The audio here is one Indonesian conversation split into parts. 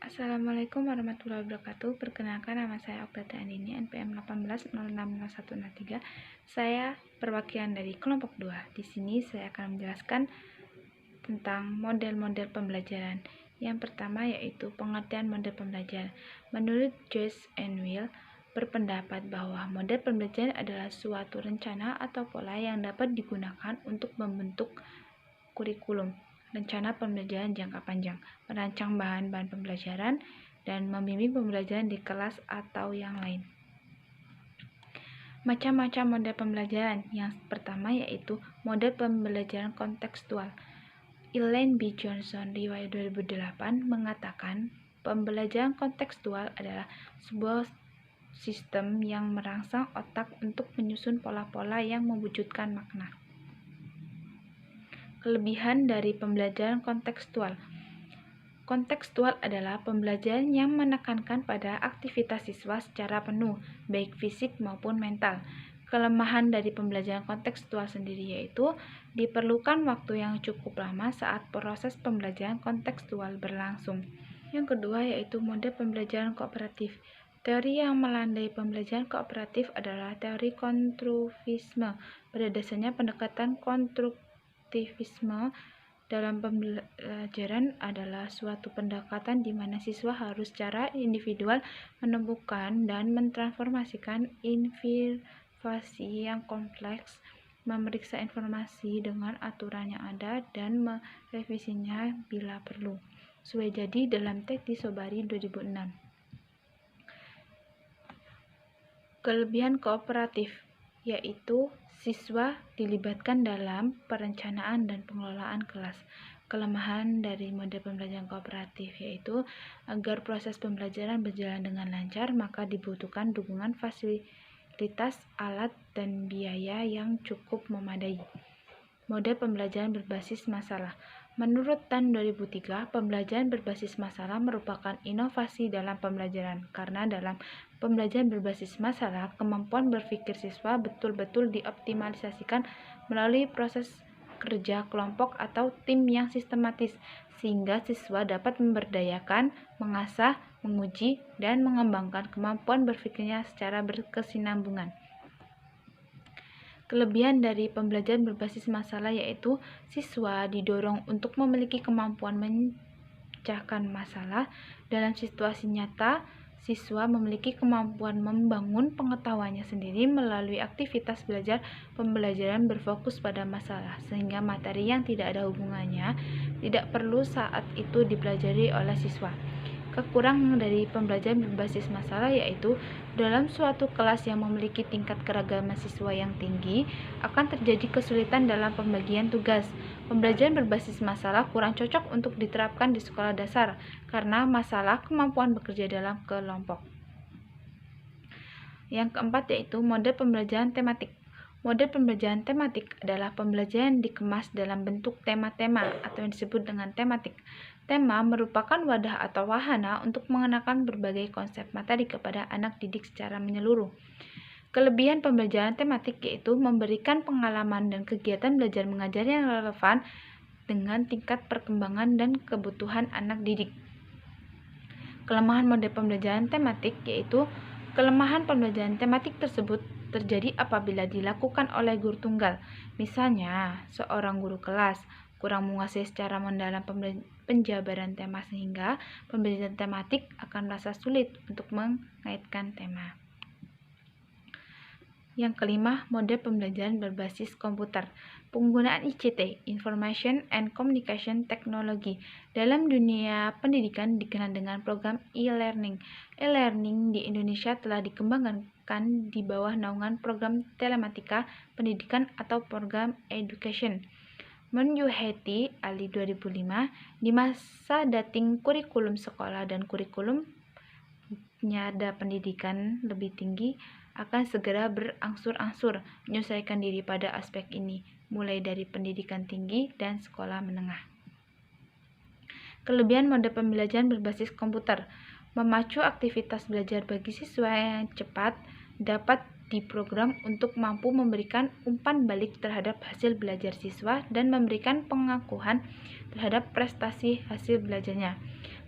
Assalamualaikum warahmatullahi wabarakatuh. Perkenalkan, nama saya Okta Andini, NPM 18060163. Saya perwakilan dari kelompok 2. Di sini saya akan menjelaskan tentang model-model pembelajaran. Yang pertama yaitu pengertian model pembelajaran. Menurut Joyce and Will, berpendapat bahwa model pembelajaran adalah suatu rencana atau pola yang dapat digunakan untuk membentuk kurikulum, rencana pembelajaran jangka panjang, merancang bahan-bahan pembelajaran, dan membimbing pembelajaran di kelas atau yang lain. Macam-macam model pembelajaran. Yang pertama yaitu model pembelajaran kontekstual. Elaine B. Johnson, riwayat 2008, mengatakan pembelajaran kontekstual adalah sebuah sistem yang merangsang otak untuk menyusun pola-pola yang mewujudkan makna. Kelebihan dari pembelajaran kontekstual. Kontekstual adalah pembelajaran yang menekankan pada aktivitas siswa secara penuh, baik fisik maupun mental. Kelemahan dari pembelajaran kontekstual sendiri yaitu diperlukan waktu yang cukup lama saat proses pembelajaran kontekstual berlangsung. Yang kedua yaitu model pembelajaran kooperatif. Teori yang melandai pembelajaran kooperatif adalah teori konstruktivisme. Pada dasarnya pendekatan konstruktivisme dalam pembelajaran adalah suatu pendekatan di mana siswa harus secara individual menemukan dan mentransformasikan informasi yang kompleks, memeriksa informasi dengan aturan yang ada, dan merevisinya bila perlu. Suwejadi dalam teks di Sobari 2006. Kelebihan kooperatif yaitu siswa dilibatkan dalam perencanaan dan pengelolaan kelas. Kelemahan dari model pembelajaran kooperatif yaitu agar proses pembelajaran berjalan dengan lancar, maka dibutuhkan dukungan fasilitas, alat, dan biaya yang cukup memadai. Model pembelajaran berbasis masalah. Menurut Tan 2003, pembelajaran berbasis masalah merupakan inovasi dalam pembelajaran karena dalam pembelajaran berbasis masalah, kemampuan berpikir siswa betul-betul dioptimalisasikan melalui proses kerja kelompok atau tim yang sistematis, sehingga siswa dapat memberdayakan, mengasah, menguji, dan mengembangkan kemampuan berpikirnya secara berkesinambungan. Kelebihan dari pembelajaran berbasis masalah yaitu siswa didorong untuk memiliki kemampuan memecahkan masalah. Dalam situasi nyata, siswa memiliki kemampuan membangun pengetahuannya sendiri melalui aktivitas belajar pembelajaran berfokus pada masalah, sehingga materi yang tidak ada hubungannya tidak perlu saat itu dipelajari oleh siswa. Kekurangan dari pembelajaran berbasis masalah yaitu dalam suatu kelas yang memiliki tingkat keragaman siswa yang tinggi, akan terjadi kesulitan dalam pembagian tugas. Pembelajaran berbasis masalah kurang cocok untuk diterapkan di sekolah dasar karena masalah kemampuan bekerja dalam kelompok. Yang keempat yaitu model pembelajaran tematik. Model pembelajaran tematik adalah pembelajaran dikemas dalam bentuk tema-tema atau yang disebut dengan tematik. Tema merupakan wadah atau wahana untuk mengenakan berbagai konsep materi kepada anak didik secara menyeluruh. Kelebihan pembelajaran tematik yaitu memberikan pengalaman dan kegiatan belajar mengajar yang relevan dengan tingkat perkembangan dan kebutuhan anak didik. Kelemahan model pembelajaran tematik yaitu kelemahan pembelajaran tematik tersebut terjadi apabila dilakukan oleh guru tunggal. Misalnya, seorang guru kelas kurang menguasai secara mendalam penjabaran tema sehingga pembelajaran tematik akan merasa sulit untuk mengaitkan tema. Yang kelima, model pembelajaran berbasis komputer. Penggunaan ICT, Information and Communication Technology, dalam dunia pendidikan dikenal dengan program e-learning. E-learning di Indonesia telah dikembangkan di bawah naungan program telematika pendidikan atau program education. Menyuheti Ali 2005, di masa dating kurikulum sekolah dan kurikulum nyada pendidikan lebih tinggi akan segera berangsur-angsur menyesuaikan diri pada aspek ini, mulai dari pendidikan tinggi dan sekolah menengah. Kelebihan model pembelajaran berbasis komputer. Memacu aktivitas belajar bagi siswa yang cepat dapat diprogram untuk mampu memberikan umpan balik terhadap hasil belajar siswa dan memberikan pengakuan terhadap prestasi hasil belajarnya.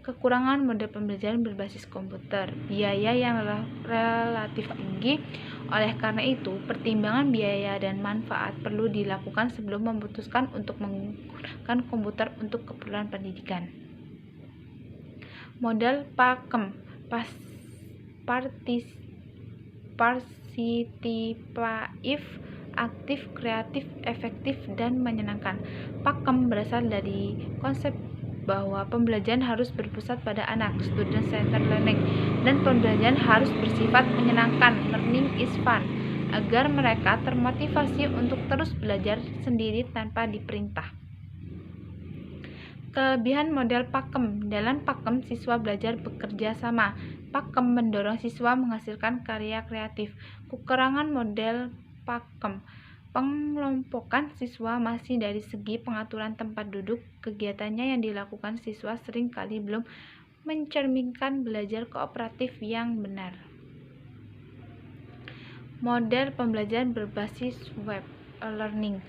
Kekurangan model pembelajaran berbasis komputer, biaya yang relatif tinggi. Oleh karena itu, pertimbangan biaya dan manfaat perlu dilakukan sebelum memutuskan untuk menggunakan komputer untuk keperluan pendidikan. Model PAKEM, partisipatif, aktif, kreatif, efektif, dan menyenangkan. PAKEM berasal dari konsep bahwa pembelajaran harus berpusat pada anak, student-centered learning, dan pembelajaran harus bersifat menyenangkan, learning is fun, agar mereka termotivasi untuk terus belajar sendiri tanpa diperintah. Kelebihan model PAKEM. Dalam PAKEM, siswa belajar bekerja sama. PAKEM mendorong siswa menghasilkan karya kreatif. Kekurangan model PAKEM. Pengelompokan siswa masih dari segi pengaturan tempat duduk, kegiatannya yang dilakukan siswa seringkali belum mencerminkan belajar kooperatif yang benar. Model pembelajaran berbasis web learning.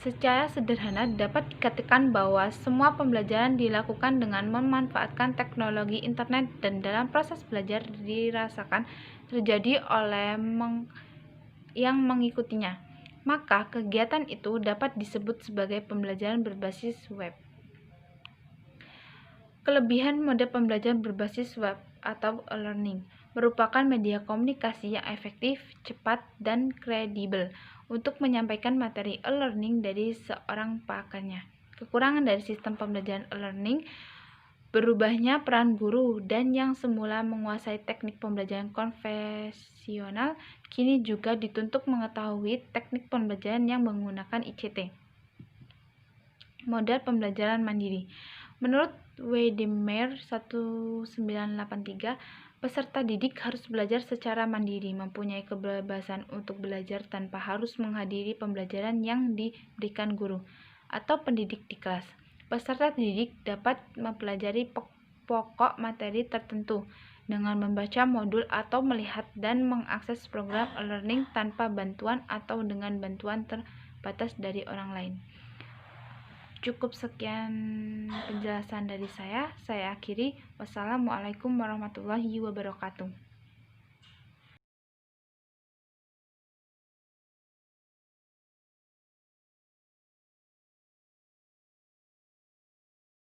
Secara sederhana dapat dikatakan bahwa semua pembelajaran dilakukan dengan memanfaatkan teknologi internet dan dalam proses belajar dirasakan terjadi oleh yang mengikutinya. Maka kegiatan itu dapat disebut sebagai pembelajaran berbasis web. Kelebihan model pembelajaran berbasis web atau e-learning merupakan media komunikasi yang efektif, cepat, dan kredibel untuk menyampaikan materi e-learning dari seorang pakarnya. Kekurangan dari sistem pembelajaran e-learning, berubahnya peran guru dan yang semula menguasai teknik pembelajaran konvensional kini juga dituntut mengetahui teknik pembelajaran yang menggunakan ICT. Model pembelajaran mandiri. Menurut Wedemeyer 1983, peserta didik harus belajar secara mandiri, mempunyai kebebasan untuk belajar tanpa harus menghadiri pembelajaran yang diberikan guru atau pendidik di kelas. Peserta didik dapat mempelajari pokok materi tertentu dengan membaca modul atau melihat dan mengakses program e-learning tanpa bantuan atau dengan bantuan terbatas dari orang lain. Cukup sekian penjelasan dari saya akhiri. Wassalamualaikum warahmatullahi wabarakatuh.